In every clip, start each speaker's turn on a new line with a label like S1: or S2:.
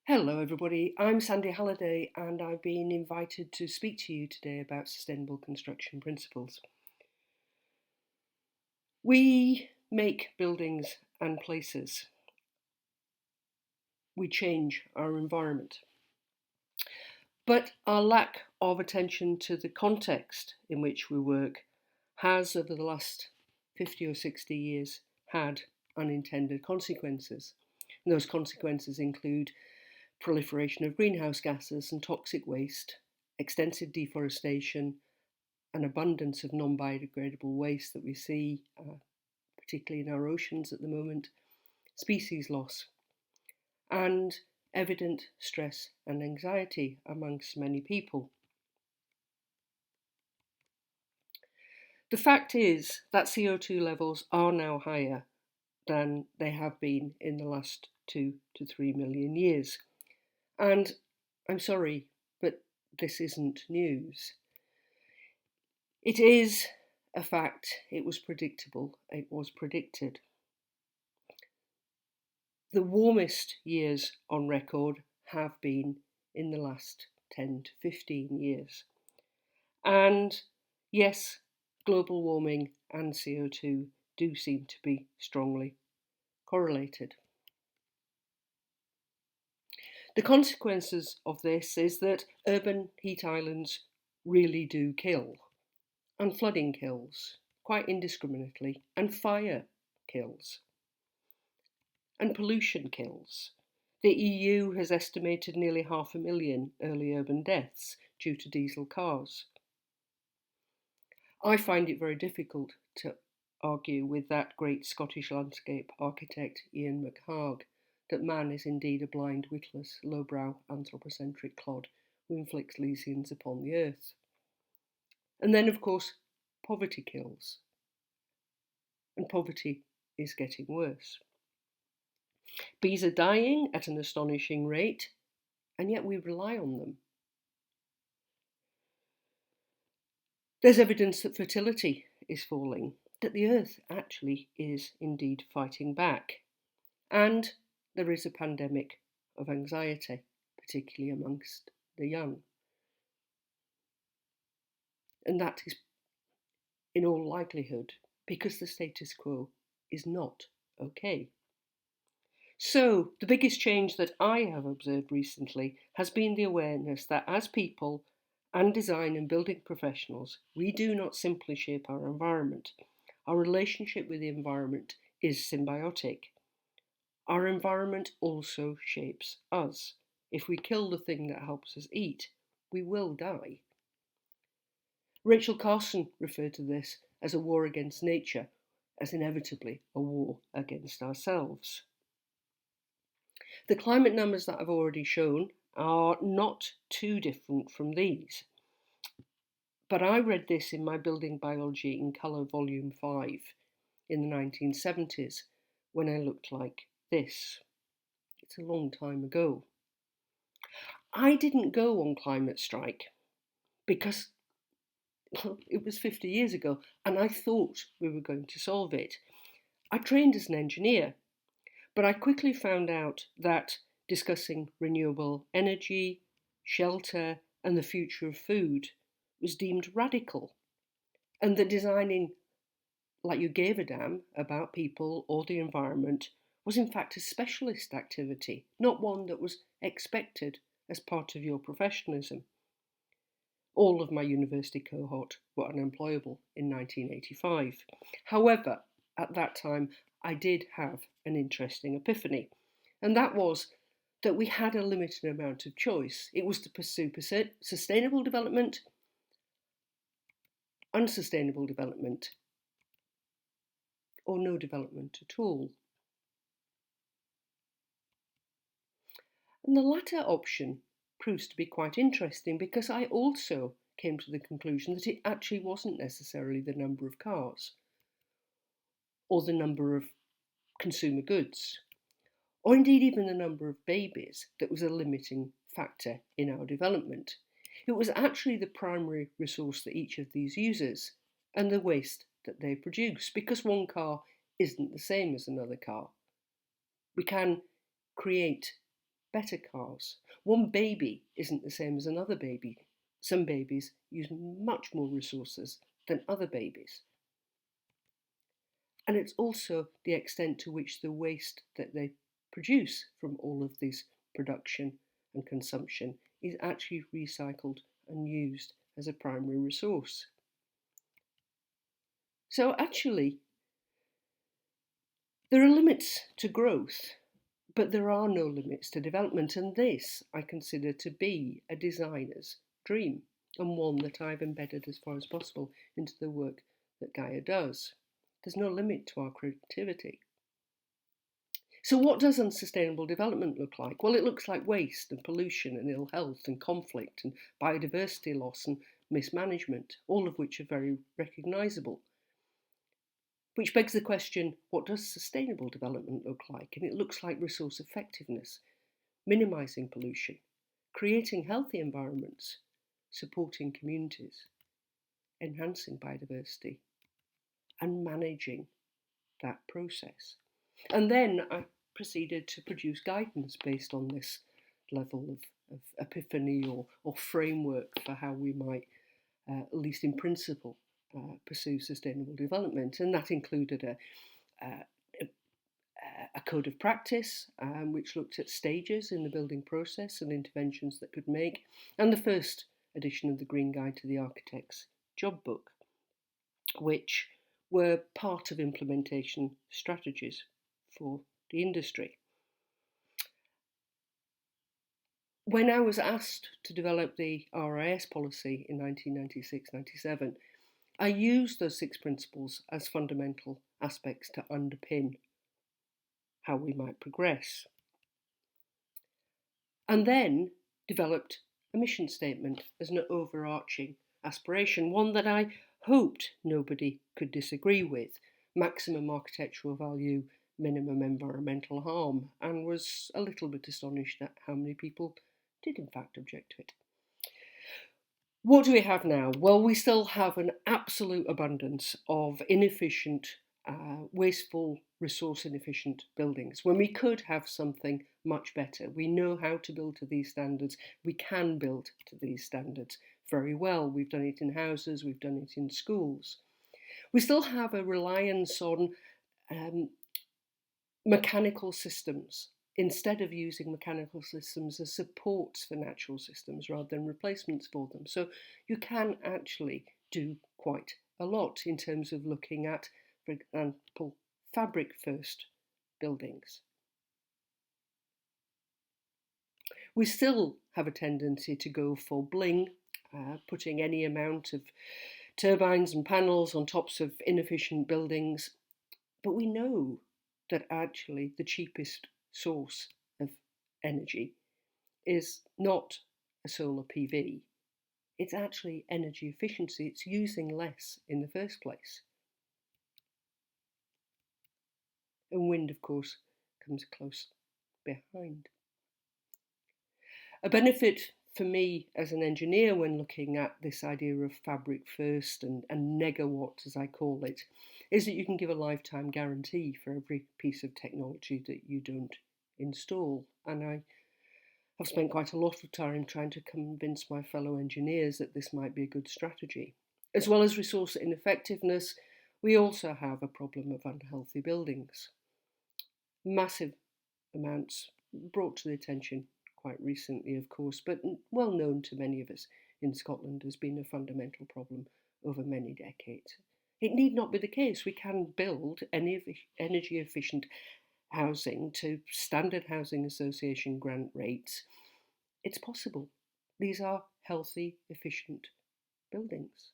S1: Hello, everybody. I'm Sandy Halliday, and I've been invited to speak to you today about sustainable construction principles. We make buildings and places. We change our environment. But our lack of attention to the context in which we work has, over the last 50 or 60 years, had unintended consequences. And those consequences include proliferation of greenhouse gases and toxic waste, extensive deforestation, an abundance of non-biodegradable waste that we see, particularly in our oceans at the moment, species loss, and evident stress and anxiety amongst many people. The fact is that CO2 levels are now higher than they have been in the last 2 to 3 million years. And I'm sorry, but this isn't news. It is a fact. It was predictable. It was predicted. The warmest years on record have been in the last 10 to 15 years. And yes, global warming and CO2 do seem to be strongly correlated. The consequences of this is that urban heat islands really do kill, and flooding kills quite indiscriminately, and fire kills, and pollution kills. The EU has estimated nearly 500,000 early urban deaths due to diesel cars. I find it very difficult to argue with that great Scottish landscape architect Ian McHarg that man is indeed a blind, witless, lowbrow, anthropocentric clod who inflicts lesions upon the earth. And then, of course, poverty kills. And poverty is getting worse. Bees are dying at an astonishing rate, and yet we rely on them. There's evidence that fertility is falling, that the earth actually is indeed fighting back. And there is a pandemic of anxiety, particularly amongst the young. And that is, in all likelihood, because the status quo is not okay. So, the biggest change that I have observed recently has been the awareness that as people and design and building professionals, we do not simply shape our environment. Our relationship with the environment is symbiotic. Our environment also shapes us. If we kill the thing that helps us eat, we will die. Rachel Carson referred to this as a war against nature, as inevitably a war against ourselves. The climate numbers that I've already shown are not too different from these. But I read this in my Building Biology in Colour Volume 5 in the 1970s when I looked like this. It's a long time ago. I didn't go on climate strike because it was 50 years ago and I thought we were going to solve it. I trained as an engineer, but I quickly found out that discussing renewable energy, shelter, and the future of food was deemed radical, and that designing like you gave a damn about people or the environment was in fact a specialist activity, not one that was expected as part of your professionalism. All of my university cohort were unemployable in 1985. However, at that time, I did have an interesting epiphany, and that was that we had a limited amount of choice. It was to pursue sustainable development, unsustainable development, or no development at all. And the latter option proves to be quite interesting because I also came to the conclusion that it actually wasn't necessarily the number of cars or the number of consumer goods, or indeed even the number of babies that was a limiting factor in our development. It was actually the primary resource that each of these uses and the waste that they produce, because one car isn't the same as another car. We can create better cars. One baby isn't the same as another baby. Some babies use much more resources than other babies. And it's also the extent to which the waste that they produce from all of this production and consumption is actually recycled and used as a primary resource. So actually, there are limits to growth, but there are no limits to development, and this I consider to be a designer's dream, and one that I've embedded as far as possible into the work that Gaia does. There's no limit to our creativity. So what does unsustainable development look like? Well, it looks like waste and pollution and ill health and conflict and biodiversity loss and mismanagement, all of which are very recognisable. Which begs the question, what does sustainable development look like? And it looks like resource effectiveness, minimising pollution, creating healthy environments, supporting communities, enhancing biodiversity, and managing that process. And then I proceeded to produce guidance based on this level of epiphany or framework for how we might, at least in principle, pursue sustainable development. And that included a code of practice, which looked at stages in the building process and interventions that could make, and the first edition of the Green Guide to the Architect's Job Book, which were part of implementation strategies for the industry. When I was asked to develop the RIAS policy in 1996-97, I used those 6 principles as fundamental aspects to underpin how we might progress. And then developed a mission statement as an overarching aspiration, one that I hoped nobody could disagree with: maximum architectural value, minimum environmental harm, and was a little bit astonished at how many people did in fact object to it. What do we have now? Well, we still have an absolute abundance of inefficient, wasteful, resource inefficient buildings, when we could have something much better. We know how to build to these standards. We can build to these standards very well. We've done it in houses, we've done it in schools. We still have a reliance on mechanical systems, instead of using mechanical systems as supports for natural systems rather than replacements for them. So you can actually do quite a lot in terms of looking at, for example, fabric first buildings. We still have a tendency to go for bling, putting any amount of turbines and panels on tops of inefficient buildings. But we know that actually the cheapest source of energy is not a solar PV. It's actually energy efficiency. It's using less in the first place. And wind, of course, comes close behind. A benefit for me as an engineer when looking at this idea of fabric first and negawatt, as I call it, is that you can give a lifetime guarantee for every piece of technology that you don't install. And I have spent quite a lot of time trying to convince my fellow engineers that this might be a good strategy. As well as resource ineffectiveness, we also have a problem of unhealthy buildings. Massive amounts brought to the attention quite recently, of course, but well known to many of us in Scotland has been a fundamental problem over many decades. It need not be the case. We can build energy efficient housing to Standard Housing Association grant rates. It's possible. These are healthy, efficient buildings.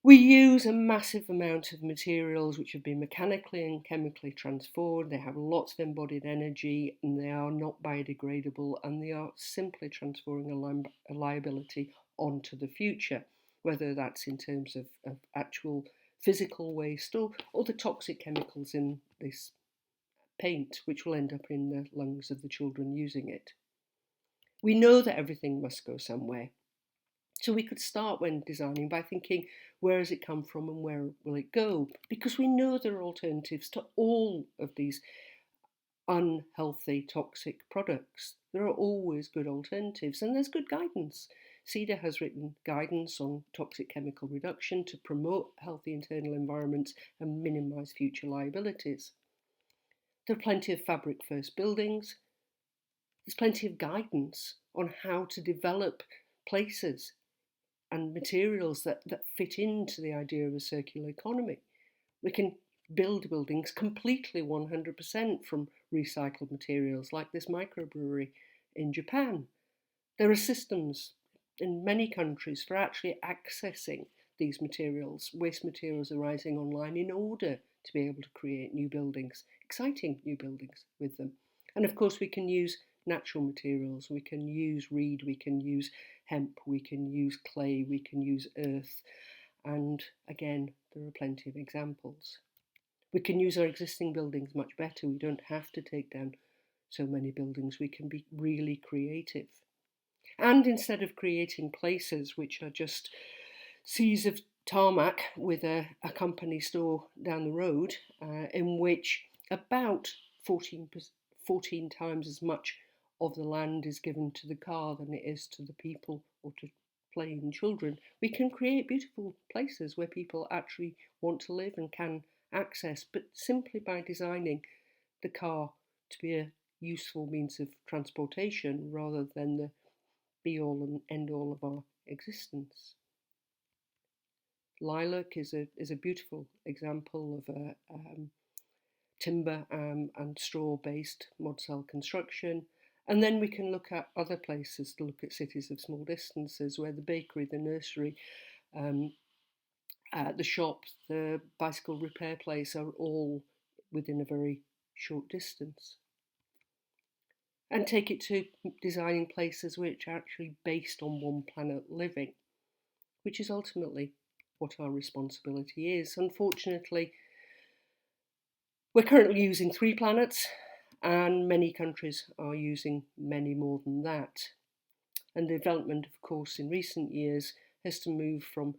S1: We use a massive amount of materials which have been mechanically and chemically transformed. They have lots of embodied energy and they are not biodegradable, and they are simply transferring a liability onto the future, whether that's in terms of actual physical waste or the toxic chemicals in this paint, which will end up in the lungs of the children using it. We know that everything must go somewhere. So we could start when designing by thinking, where has it come from and where will it go? Because we know there are alternatives to all of these unhealthy, toxic products. There are always good alternatives, and there's good guidance. CEDA has written guidance on toxic chemical reduction to promote healthy internal environments and minimise future liabilities. There are plenty of fabric first buildings. There's plenty of guidance on how to develop places and materials that fit into the idea of a circular economy. We can build buildings completely 100% from recycled materials, like this microbrewery in Japan. There are systems in many countries for actually accessing these materials, waste materials arising online, in order to be able to create new buildings, exciting new buildings with them. And of course, we can use natural materials. We can use reed, we can use hemp, we can use clay, we can use earth. And again, there are plenty of examples. We can use our existing buildings much better. We don't have to take down so many buildings. We can be really creative. And instead of creating places which are just seas of tarmac with a company store down the road, in which about 14 times as much of the land is given to the car than it is to the people or to playing children, we can create beautiful places where people actually want to live and can access, but simply by designing the car to be a useful means of transportation rather than the be-all and end-all of our existence. Lilac is a beautiful example of a timber and straw-based mod cell construction. And then we can look at other places to look at cities of small distances where the bakery, the nursery, the shop, the bicycle repair place are all within a very short distance. And take it to designing places which are actually based on one planet living, which is ultimately what our responsibility is. Unfortunately, we're currently using 3 planets, and many countries are using many more than that. And the development, of course, in recent years has to move from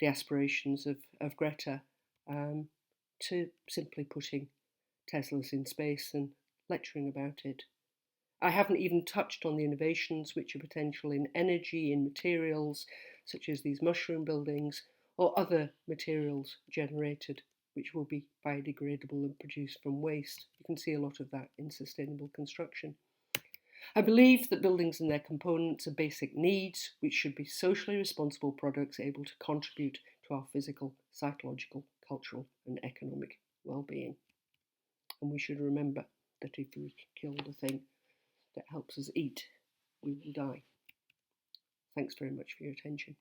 S1: the aspirations of Greta to simply putting Teslas in space and lecturing about it. I haven't even touched on the innovations which are potential in energy, in materials, such as these mushroom buildings, or other materials generated which will be biodegradable and produced from waste. You can see a lot of that in sustainable construction. I believe that buildings and their components are basic needs which should be socially responsible products able to contribute to our physical, psychological, cultural and economic well-being. And we should remember that if we kill the thing that helps us eat, we will die. Thanks very much for your attention.